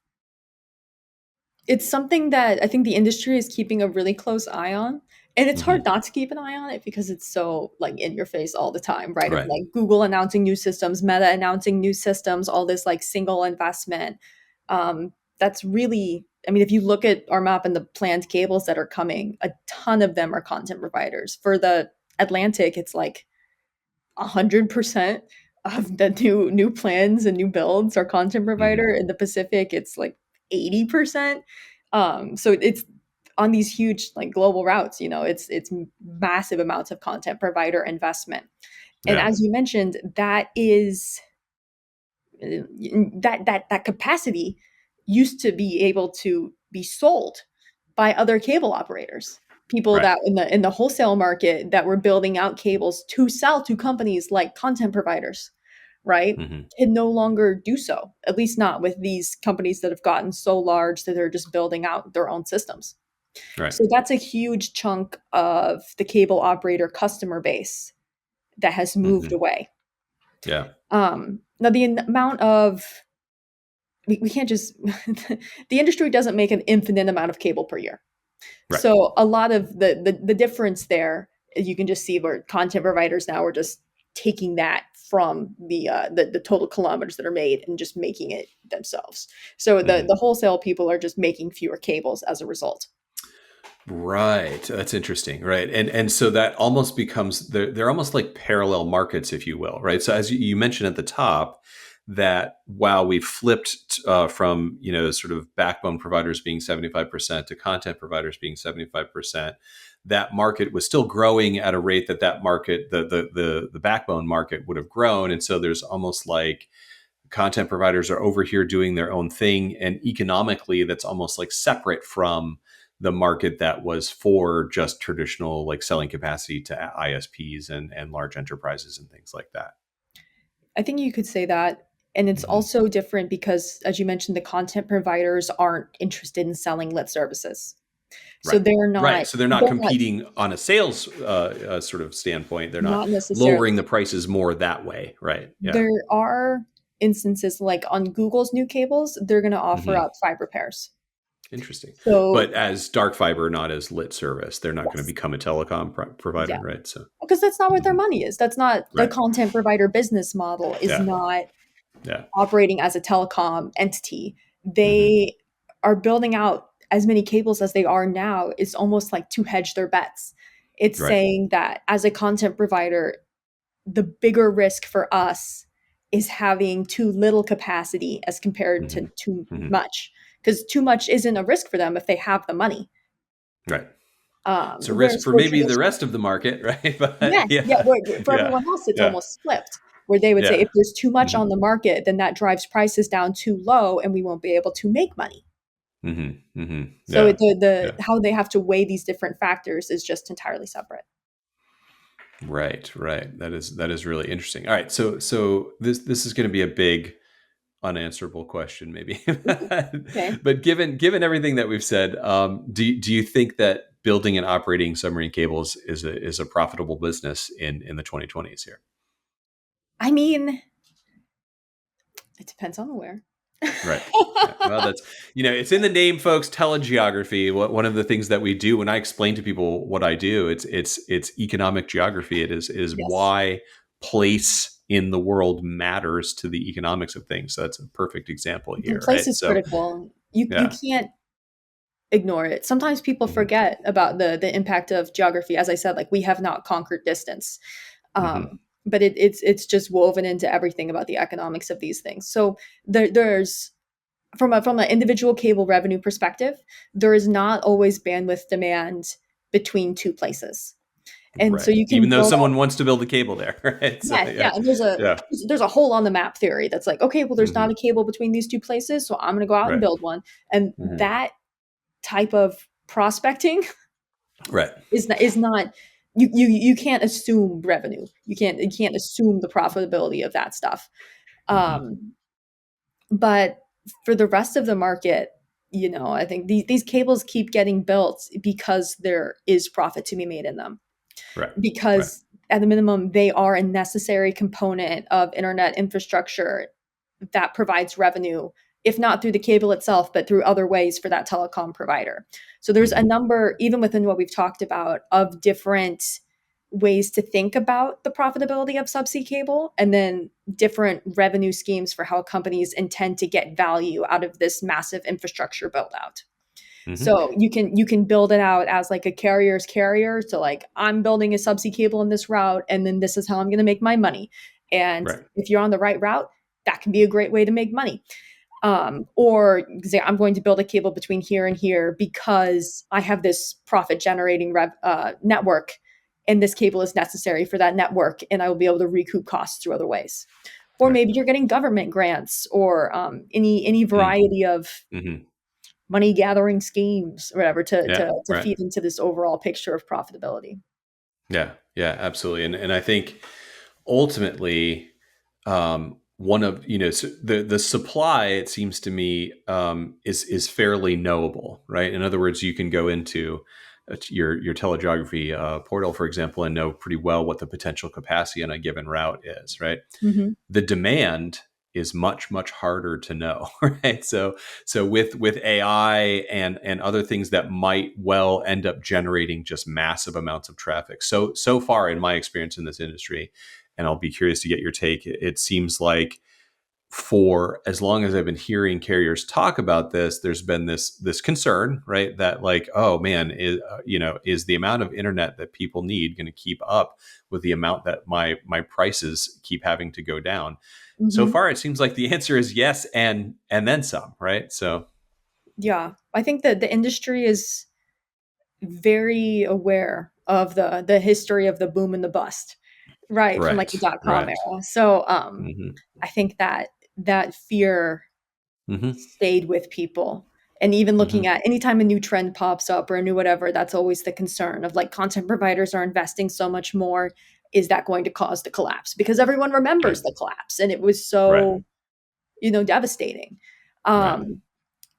something that I think the industry is keeping a really close eye on. And it's hard Mm-hmm. not to keep an eye on it because it's so like in your face all the time, right? Of Right. like Google announcing new systems, Meta announcing new systems, all this like single investment. That's really, I mean, if you look at our map and the planned cables that are coming, a ton of them are content providers. For the Atlantic, it's like 100% of the new plans and new builds are content Mm-hmm. provider. In the Pacific, it's like 80%. So it's on these huge like global routes, you know, it's massive amounts of content provider investment. And Yeah. as you mentioned, that is that capacity used to be able to be sold by other cable operators, people Right. that in the wholesale market that were building out cables to sell to companies like content providers, right, Mm-hmm. can no longer do so, at least not with these companies that have gotten so large that they're just building out their own systems. Right. So that's a huge chunk of the cable operator customer base that has moved Mm-hmm. away. Yeah. Now the amount of we can't just the industry doesn't make an infinite amount of cable per year. Right. So a lot of the difference there, you can just see where content providers now are just taking that from the total kilometers that are made and just making it themselves. So Mm-hmm. the wholesale people are just making fewer cables as a result. Right. That's interesting. Right. And so that almost becomes they're almost like parallel markets, if you will. Right. So as you mentioned at the top, that while we flipped from sort of backbone providers being 75% to content providers being 75%, that market was still growing at a rate that market the backbone market would have grown. And so there's almost like content providers are over here doing their own thing, and economically that's almost like separate from the market that was for just traditional like selling capacity to ISPs and large enterprises and things like that. I think you could say that. And it's Hmm. also different because, as you mentioned, the content providers aren't interested in selling lit services. So Right. they're Right. not So they're not they're not competing on a sales sort of standpoint. They're not not necessarily. lowering the prices more that way. Right. Yeah. There are instances like on Google's new cables, they're going to offer Hmm. up fiber pairs. Interesting. So, But as dark fiber, not as lit service, they're not going to yes, become a telecom provider. yeah, Right. So, because that's not what their mhm. money is. That's not the Right. content provider business model is Yeah. not Yeah. operating as a telecom entity. Hmm. They are building out as many cables as they are now is almost like to hedge their bets. It's Right. saying that as a content provider, the bigger risk for us is having too little capacity as compared Hmm. to too Hmm. much. Because too much isn't a risk for them if they have the money. Right. It's a risk Whereas for for maybe the traditional, rest of the market, right? yeah, But yeah, yeah, for yeah, everyone else, it's yeah, almost flipped, where they would say yeah. if there's too much Hmm. on the market, then that drives prices down too low, and we won't be able to make money. Hmm. Hmm. So Yeah, the yeah. how they have to weigh these different factors is just entirely separate. Right, right. That is really interesting. All right, so this is going to be a big unanswerable question, maybe. Ooh, okay. But given everything that we've said, do you think that building and operating submarine cables is a profitable business in the 2020s here? I mean, It depends on where. Right. Right. Well, that's, it's in the name, folks. Telegeography. One of the things that we do when I explain to people what I do, it's economic geography. It is Yes. why place in the world matters to the economics of things. So that's a perfect example The here, place right? is So critical. You yeah. can't ignore it. Sometimes people Hmm. forget about the impact of geography. As I said, like we have not conquered distance. Hmm. But it's just woven into everything about the economics of these things. So there's from an individual cable revenue perspective, there is not always bandwidth demand between two places. And so Right. you can Even though build someone out, wants to build a cable there, right? So yeah, yeah, yeah. And there's a yeah. there's a hole on the map theory that's like, okay, well, there's not Hmm. a cable between these two places, so I'm gonna go out and Right. build one. And Hmm. that type of prospecting Right. is not you can't assume revenue. You can't assume the profitability of that stuff. Hmm. Um, but for the rest of the market, I think these cables keep getting built because there is profit to be made in them. Right. Right. Because at the minimum, they are a necessary component of internet infrastructure that provides revenue, if not through the cable itself, but through other ways for that telecom provider. So there's a Hmm. number, even within what we've talked about, of different ways to think about the profitability of subsea cable, and then different revenue schemes for how companies intend to get value out of this massive infrastructure build out. Hmm. So you can build it out as like a carrier's carrier. So like I'm building a subsea cable in this route, and then this is how I'm going to make my money. And Right. if you're on the right route, that can be a great way to make money. Or say I'm going to build a cable between here and here because I have this profit generating network, and this cable is necessary for that network, and I will be able to recoup costs through other ways. Or Right. maybe you're getting government grants or any variety of Mm-hmm. money gathering schemes or whatever to, Yeah. to to Right. feed into this overall picture of profitability. Yeah. Yeah. Absolutely. And I think ultimately, one of the supply, it seems to me, is fairly knowable, right? In other words, you can go into your telegeography portal, for example, and know pretty well what the potential capacity on a given route is, right? Hmm. The demand is much harder to know, right? So with AI and other things that might well end up generating just massive amounts of traffic. So far in my experience in this industry, and I'll be curious to get your take, it seems like for as long as I've been hearing carriers talk about this, there's been this concern, right? That like, oh man, is the amount of internet that people need going to keep up with the amount that my prices keep having to go down? So Hmm. far, it seems like the answer is yes, and then some, right? So Yeah, I think that the industry is very aware of the history of the boom and the bust, right, from like right, the dot-com right, era. So hmm I think that fear hmm stayed with people. And even hmm looking at anytime a new trend pops up or a new whatever, that's always the concern of like content providers are investing so much more. Is that going to cause the collapse? Because everyone remembers right, the collapse and it was right, so, devastating. right, Um,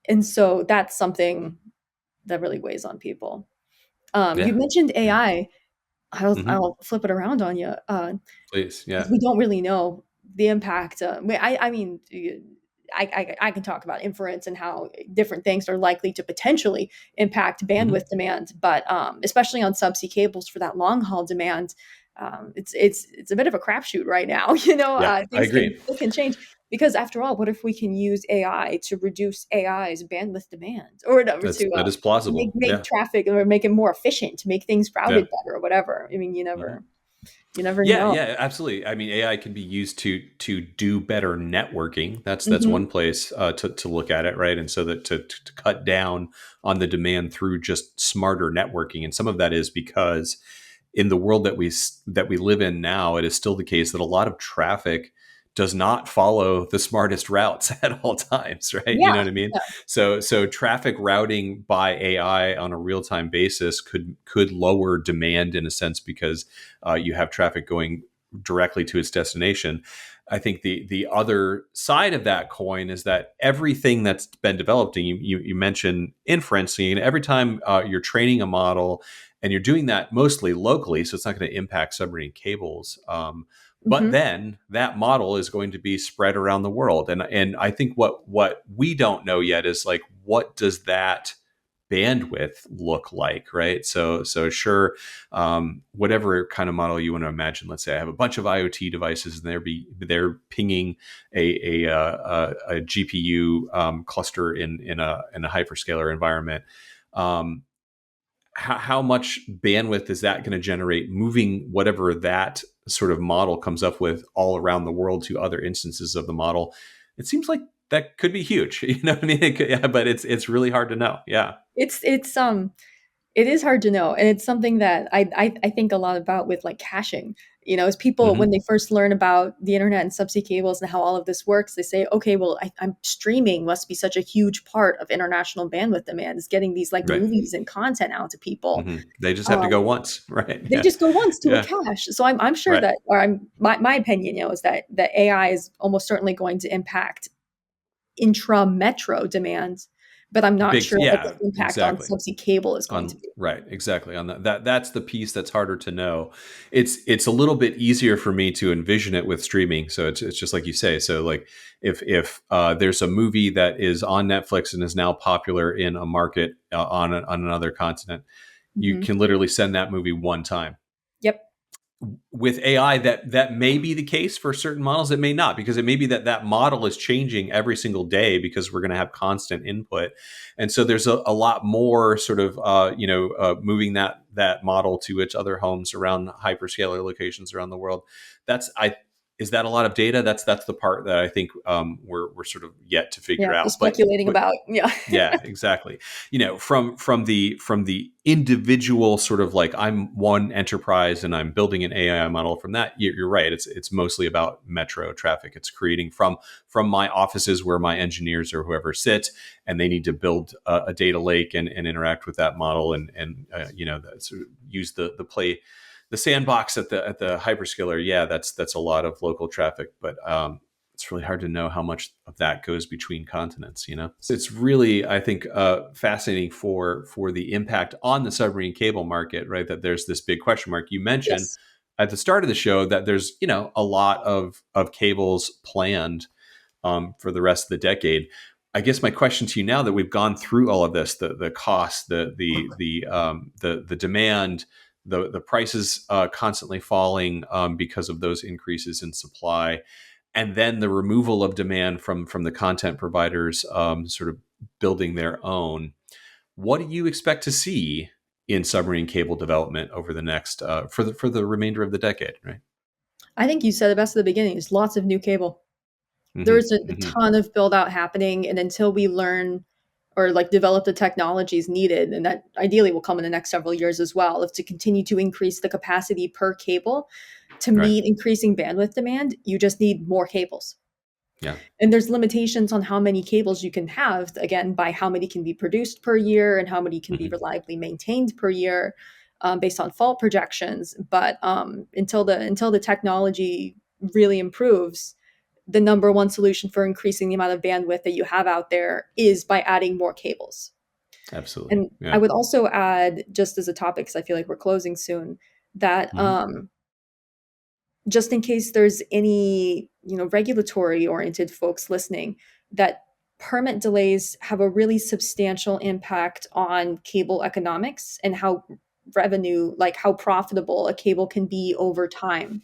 and so that's something that really weighs on people. You yeah, mentioned yeah, AI. hmm I'll flip it around on you. please, Because yeah, we don't really know the impact. I mean, I can talk about inference and how different things are likely to potentially impact hmm bandwidth demand, but especially on subsea cables for that long haul demand, it's a bit of a crapshoot right now. yeah, I agree. Things can change because after all, what if we can use AI to reduce AI's bandwidth demand or whatever That's to that is make plausible. make Yeah. traffic or make it more efficient, to make things Yeah. routed better or whatever. I mean, you Hmm. never Yeah, know. yeah, absolutely. I mean, AI can be used to do better networking. That's Hmm. one place to look at it, right? And so that to cut down on the demand through just smarter networking, and some of that is because in the world that we live in now, it is still the case that a lot of traffic does not follow the smartest routes at all times, right? You know Yeah. what I mean? So traffic routing by AI on a real time basis could lower demand in a sense because you have traffic going directly to its destination. I think the other side of that coin is that everything that's been developed, and you mentioned inferencing, every time you're training a model, and you're doing that mostly locally, so it's not going to impact submarine cables. But Hmm. then that model is going to be spread around the world. And I think what we don't know yet is like, what does that bandwidth look like, right? So sure, whatever kind of model you want to imagine. Let's say I have a bunch of IoT devices, and they're pinging a GPU cluster in a hyperscaler environment. Um, how much bandwidth is that going to generate moving whatever that sort of model comes up with all around the world to other instances of the model? It seems like that could be huge. You know what I mean? Yeah, but it's really hard to know. Yeah. It's it is hard to know, and it's something that I think a lot about with like caching. As people when Hmm. they first learn about the internet and subsea cables and how all of this works, they say, okay, well, I'm streaming must be such a huge part of international bandwidth demand is getting these like Right. movies and content out to people. They just have to Um, go once, right? they Yeah. just go once to a Yeah. cache. So I'm sure Right. that, or my opinion, is that AI is almost certainly going to impact intra metro demand, but I'm not Big. sure what Yeah. the impact on Exactly. subsea cable is going to On be. right, exactly. On that's the piece that's harder to know. It's a little bit easier for me to envision it with streaming. So it's just like you say. So like if there's a movie that is on Netflix and is now popular in a market on another continent, you Hmm. can literally send that movie one time. Yep. With AI, that may be the case for certain models. It may not, because it may be that model is changing every single day because we're going to have constant input, and so there's a lot more sort of moving that model to its other homes around hyperscaler locations around the world. That's I Is that a lot of data? That's the part that I think we're sort of yet to figure Yeah. out. Just speculating But about. Yeah. yeah, exactly. From the individual sort of like, I'm one enterprise and I'm building an AI model from that. You're right. It's mostly about metro traffic. It's creating from my offices where my engineers or whoever sit, and they need to build a data lake and interact with that model, and sort of use the sandbox at the hyperscaler. Yeah, that's a lot of local traffic, but it's really hard to know how much of that goes between continents. So it's really, I think, fascinating for the impact on the submarine cable market, right? That there's this big question mark. You mentioned Yes. at the start of the show that there's a lot of cables planned for the rest of the decade. I guess my question to you, now that we've gone through all of this, the cost, the demand, the prices constantly falling because of those increases in supply, and then the removal of demand from the content providers, sort of building their own. What do you expect to see in submarine cable development over the next for the remainder of the decade? Right. I think you said it best at the beginning. There's lots of new cable. Hmm. There's a Hmm. ton of build out happening, and until we learn or like develop the technologies needed, and that ideally will come in the next several years as well, if to continue to increase the capacity per cable to Right. meet increasing bandwidth demand, you just need more cables. Yeah. And there's limitations on how many cables you can have, again, by how many can be produced per year and how many can be Hmm. reliably maintained per year, based on fault projections. But until the technology really improves, the number one solution for increasing the amount of bandwidth that you have out there is by adding more cables. Absolutely. And I Yeah. would also add, just as a topic, because I feel like we're closing soon, that Hmm. just in case there's any regulatory oriented folks listening, that permit delays have a really substantial impact on cable economics and how revenue, like how profitable a cable can be over time,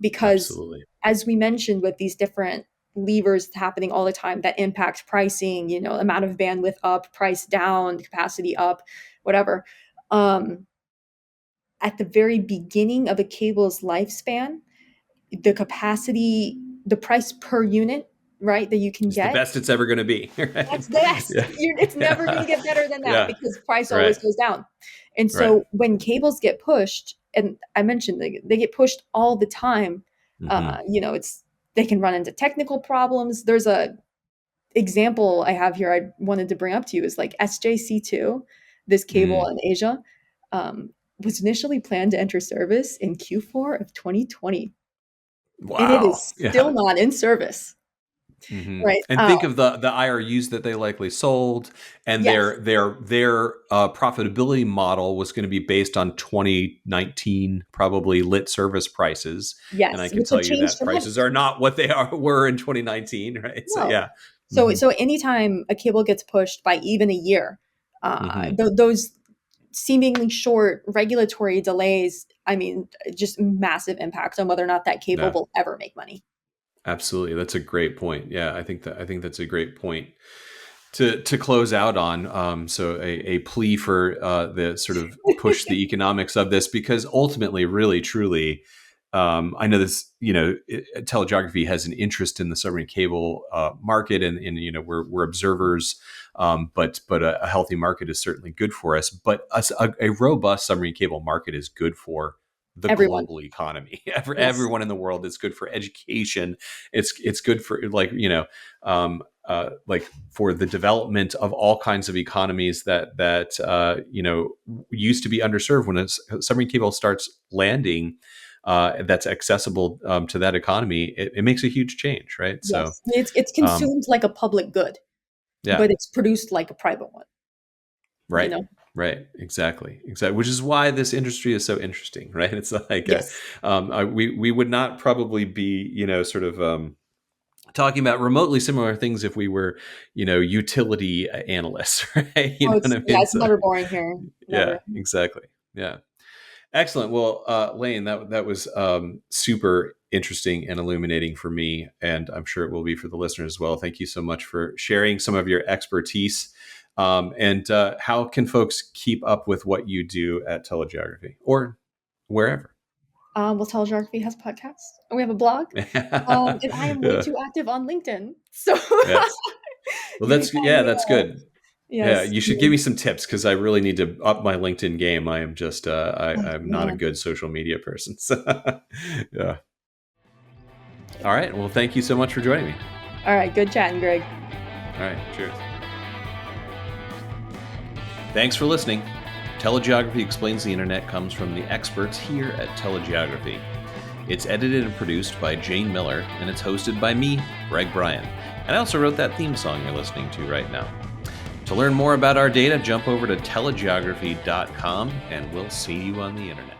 because Absolutely. as we mentioned, with these different levers happening all the time that impact pricing, amount of bandwidth up, price down, capacity up, whatever, um, at the very beginning of a cable's lifespan, the capacity, the price per unit, right, that you can It's the get, best it's ever going to be. Right. that's the best. Yeah. It's never going to Yeah. get better than that Yeah. because price always Right. goes down. And Right. so when cables get pushed, and I mentioned they get pushed all the time, Hmm. it's they can run into technical problems. There's a example I have here I wanted to bring up to you is like SJC2, this cable Mm. in Asia, was initially planned to enter service in Q4 of 2020, and it Wow. is still Yeah. not in service. right? And think of the IRUs that they likely sold, and Yes, their profitability model was going to be based on 2019 probably lit service prices, and I yes, can which have tell you changed that prices are dramatically. not what were in 2019, right? So No. yeah. So Hmm. so anytime a cable gets pushed by even a year, Hmm. those seemingly short regulatory delays, I mean, just massive impact on whether or not that cable Yeah, will ever make money. absolutely. That's a great point. Yeah, I think that's a great point to close out on. So a plea for the sort of push the economics of this, because ultimately, really, truly, I know this. TeleGeography has an interest in the submarine cable market, and we're observers. But a healthy market is certainly good for us. But a robust submarine cable market is good for the Everyone. global economy. Yes. Everyone in the world. It's good for education. It's good for like for the development of all kinds of economies that used to be underserved. When a submarine cable starts landing, that's accessible to that economy, it makes a huge change, right? So, Yes. It's um, consumed like a public good, yeah, but it's produced like a private one, you right. know? Right, exactly. Which is why this industry is so interesting, right? It's like Yes. we would not probably be, sort of talking about remotely similar things if we were, utility analysts, right? You Oh, know what I mean? it's So, never boring here. yeah, Never. exactly. Yeah. Excellent. Well, Lane, that was super interesting and illuminating for me, and I'm sure it will be for the listeners as well. Thank you so much for sharing some of your expertise. And how can folks keep up with what you do at TeleGeography or wherever? Well, TeleGeography has podcasts, and we have a blog, and I am way Yeah. too active on LinkedIn, so Yes. Well, you can find me. that's good. Yeah, Yes, you should give me some tips because I really need to up my LinkedIn game. I am just I'm not a yeah. good social media person. So, yeah. All right. Well, thank you so much for joining me. All right, good chatting, Greg. All right. Cheers. Thanks for listening. TeleGeography Explains the Internet comes from the experts here at TeleGeography. It's edited and produced by Jane Miller, and it's hosted by me, Greg Bryan. And I also wrote that theme song you're listening to right now. To learn more about our data, jump over to telegeography.com, and we'll see you on the internet.